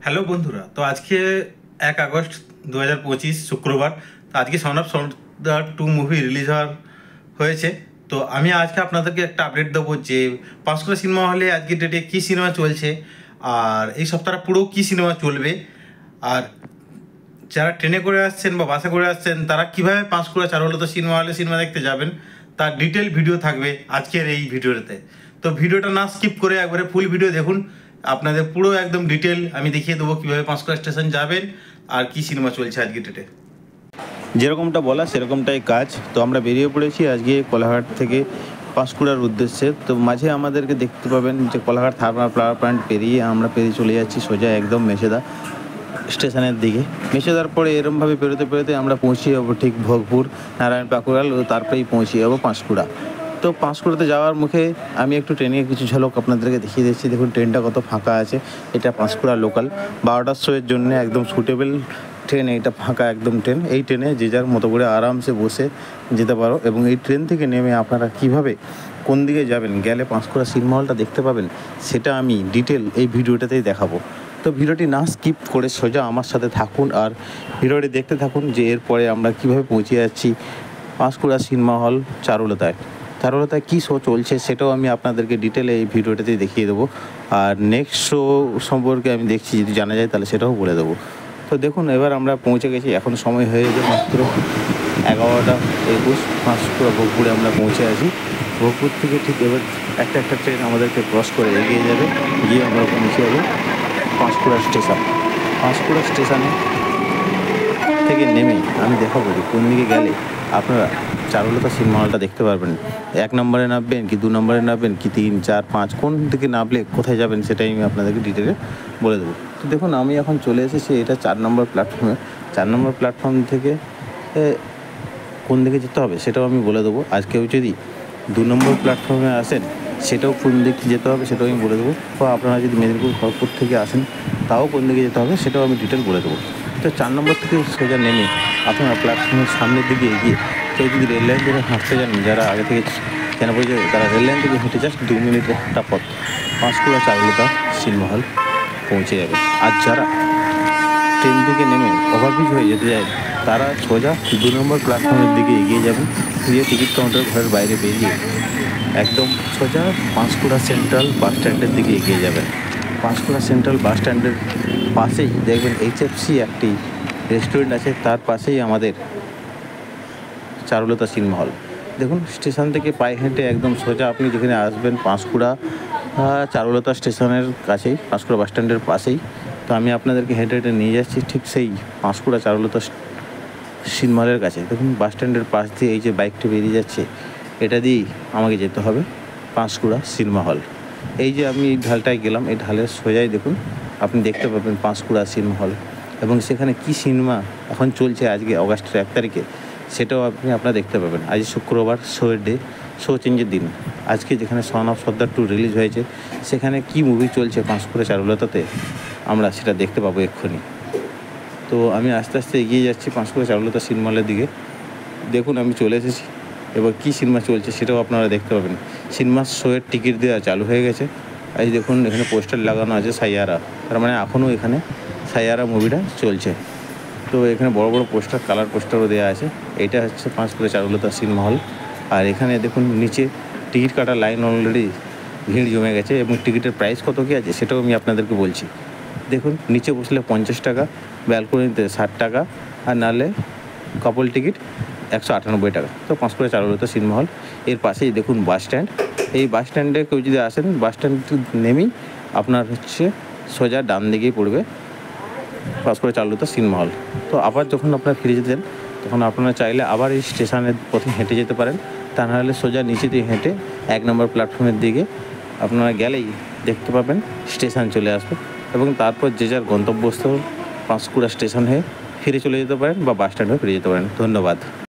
Hello বন্ধুরা, তো আজকে 1 আগস্ট 2025 শুক্রবার। তো আজকে son of Sardar 2 movie release হয়েছে। তো আমি আজকে আপনাদেরকে একটা আপডেট দেবো যে পাঁশকুড়া সিনেমা হলে আজকে ডেটে কী সিনেমা চলছে, আর এই সপ্তাহটা পুরো কী সিনেমা চলবে, আর যারা ট্রেনে করে আসছেন বা বাসে করে আসছেন তারা কীভাবে পাঁশকুড়া চারুলতা সিনেমা হলে সিনেমা দেখতে যাবেন তার ডিটেল ভিডিও থাকবে আজকের এই ভিডিওতে। তো ভিডিওটা না স্কিপ করে একবারে ফুল ভিডিও দেখুন, আপনাদের পুরো একদম ডিটেল আমি দেখিয়ে দেবো কীভাবে পাঁশকুড়া স্টেশন যাবেন আর কী সিনেমা চলছে আজকে ডেটে। যেরকমটা বলা সেরকমটাই কাজ। তো আমরা বেরিয়ে পড়েছি আজকে কোলাঘাট থেকে পাঁশকুড়ার উদ্দেশ্যে। তো মাঝে আমাদেরকে দেখতে পাবেন যে কোলাঘাট থার্মাল পাওয়ার প্ল্যান্ট পেরিয়ে আমরা চলে যাচ্ছি সোজা একদম মেছেদা স্টেশনের দিকে। মেছেদার পরে এরমভাবে পেরোতে পেরোতে আমরা পৌঁছে যাবো ঠিক ভোগপুর, নারায়ণ পাকুড়াল, ও তারপরেই পৌঁছে যাবো পাঁশকুড়া। তো পাঁশকুড়াতে যাওয়ার মুখে আমি একটু ট্রেনের কিছু ঝলক আপনাদেরকে দেখিয়ে দিচ্ছি। দেখুন ট্রেনটা কত ফাঁকা আছে। এটা পাঁশকুড়া লোকাল 12টার শোয়ের জন্য একদম সুটেবল ট্রেন। এইটা ফাঁকা একদম ট্রেন। এই ট্রেনে যে যার মতো করে আরামসে বসে যেতে পারো, এবং এই ট্রেন থেকে নেমে আপনারা কিভাবে কোন দিকে যাবেন, গেলে পাঁশকুড়া সিনেমা হলটা দেখতে পাবেন, সেটা আমি ডিটেল এই ভিডিওটাতেই দেখাবো। তো ভিডিওটি না স্কিপ করে সোজা আমার সাথে থাকুন আর ভিডিওটি দেখতে থাকুন যে এরপরে আমরা কিভাবে পৌঁছে যাচ্ছি পাঁশকুড়া সিনেমা হল চারুলতায় কী শো চলছে সেটাও আমি আপনাদেরকে ডিটেলে এই ভিডিওটাতে দেখিয়ে দেবো। আর নেক্সট শো সম্পর্কে আমি দেখছি যদি জানা যায় তাহলে সেটাও বলে দেবো। তো দেখুন এবার আমরা পৌঁছে গেছি। এখন সময় হয়ে গেছে মাত্র 11টা 21। পাঁশকুড়া ভোগপুরে আমরা পৌঁছে আছি। ভোগপুর থেকে ঠিক এবার একটা ট্রেন আমাদেরকে ক্রস করে এগিয়ে যাবে, গিয়ে আমরা পৌঁছে যাবো পাঁশকুড়া স্টেশন। পাঁশকুড়া স্টেশনে থেকে নেমে আমি দেখাবো যে কোন দিকে গেলে আপনারা চারুলতা সিনেমা হলটা দেখতে পারবেন। 1 নম্বরে নামবেন কি 2 নম্বরে নামবেন কি 3, 4, 5, কোন দিকে নামলে কোথায় যাবেন সেটাই আমি আপনাদেরকে ডিটেলে বলে দেবো। তো দেখুন আমি এখন চলে এসেছি এটা 4 নম্বর প্ল্যাটফর্মে। 4 নম্বর প্ল্যাটফর্ম থেকে কোন দিকে যেতে হবে সেটাও আমি বলে দেবো। আজ কেউ যদি 2 নম্বর প্ল্যাটফর্মে আসেন সেটাও কোন দিকে যেতে হবে সেটাও আমি বলে দেবো। বা আপনারা যদি মেদিনীপুর খড়গপুর থেকে আসেন তাও কোন দিকে যেতে হবে সেটাও আমি ডিটেল বলে দেবো। তো 4 নম্বর থেকে সোজা নেমে আপনারা প্ল্যাটফর্মের সামনের দিকে এগিয়ে কেউ যদি রেল লাইন থেকে হাঁটতে জানেন, যারা আগে থেকে চেনা পরিচয়, তারা রেল লাইন থেকে হেঁটে জাস্ট 2 মিনিটের একটা পথ পাঁশকুড়া চারুলতা সিনেমা হল পৌঁছে যাবে। আর যারা ট্রেন থেকে নেমে ওভারব্রিজ হয়ে যেতে যায় তারা সোজা 2 নম্বর প্ল্যাটফর্মের দিকে এগিয়ে যাবেন, গিয়ে টিকিট কাউন্টার ঘরের বাইরে বেরিয়ে একদম সোজা পাঁশকুড়া সেন্ট্রাল বাস স্ট্যান্ডের দিকে এগিয়ে যাবেন। পাঁশকুড়া সেন্ট্রাল বাস স্ট্যান্ডের পাশেই দেখবেন HFC একটি রেস্টুরেন্ট আছে, তার পাশেই আমাদের চারুলতা সিনেমা হল। দেখুন স্টেশন থেকে পায়ে হেঁটে একদম সোজা আপনি যেখানে আসবেন পাঁশকুড়া চারুলতা স্টেশনের কাছেই, পাঁশকুড়া বাস স্ট্যান্ডের পাশেই। তো আমি আপনাদেরকে হেঁটে হেঁটে নিয়ে যাচ্ছি ঠিক সেই পাঁশকুড়া চারুলতা সিনেমা হলের কাছে। দেখুন বাস স্ট্যান্ডের পাশ দিয়ে এই যে বাইকটা বেরিয়ে যাচ্ছে, এটা দিয়েই আমাকে যেতে হবে পাঁশকুড়া সিনেমা হল। এই যে আমি এই ঢালটায় গেলাম, এই ঢালের সোজাই দেখুন আপনি দেখতে পাবেন পাঁশকুড়া সিনেমা হল, এবং সেখানে কী সিনেমা এখন চলছে আজকে অগাস্টের 1 তারিখে সেটাও আপনারা দেখতে পাবেন। আজ শুক্রবার, শোয়ের ডে, শো চেঞ্জের দিন। আজকে যেখানে সন অফ সর্দার 2 রিলিজ হয়েছে সেখানে কি মুভি চলছে পাঁশকুড়া চারুলতাতে আমরা সেটা দেখতে পাবো এক্ষুনি। তো আমি আস্তে আস্তে এগিয়ে যাচ্ছি পাঁশকুড়া চারুলতা সিনেমা হলের দিকে। দেখুন আমি চলে এসেছি। এবার কী সিনেমা চলছে সেটাও আপনারা দেখতে পাবেন। সিনেমার শোয়ের টিকিট দেওয়া চালু হয়ে গেছে। এই দেখুন এখানে পোস্টার লাগানো আছে সাইয়ারা, তার মানে এখনও এখানে সাইয়ারা মুভিটা চলছে। তো এখানে বড় বড় পোস্টার, কালার পোস্টারও দেওয়া আছে। এইটা হচ্ছে পাঁশকুড়া চারুলতা সিনেমা হল। আর এখানে দেখুন নিচে টিকিট কাটার লাইন অলরেডি ভিড় জমে গেছে, এবং টিকিটের প্রাইস কত কী আছে সেটাও আমি আপনাদেরকে বলছি। দেখুন নিচে বসলে 50 টাকা, ব্যালকনিতে 60 টাকা, আর নাহলে কাপল টিকিট 198 টাকা। তো পাঁশকুড়া চারুলতা সিনেমা হল। এর পাশেই দেখুন বাস স্ট্যান্ড। এই বাস স্ট্যান্ডে কেউ যদি আসেন, বাস স্ট্যান্ড নেমেই আপনার হচ্ছে সোজা ডান দিকেই পড়বে পাঁশকুড়া চারুলতা সিনেমা হল। তো আবার যখন আপনারা ফিরে যেতেন তখন আপনারা চাইলে আবার এই স্টেশনের পথে হেঁটে যেতে পারেন, তা নাহলে সোজা নিচে দিয়ে হেঁটে 1 নম্বর প্ল্যাটফর্মের দিকে আপনারা গেলেই দেখতে পাবেন স্টেশন চলে আসবে, এবং তারপর যে যার গন্তব্যস্থল পাঁশকুড়া স্টেশন হয়ে ফিরে চলে যেতে পারেন বা বাস স্ট্যান্ড হয়ে ফিরে যেতে পারেন। ধন্যবাদ।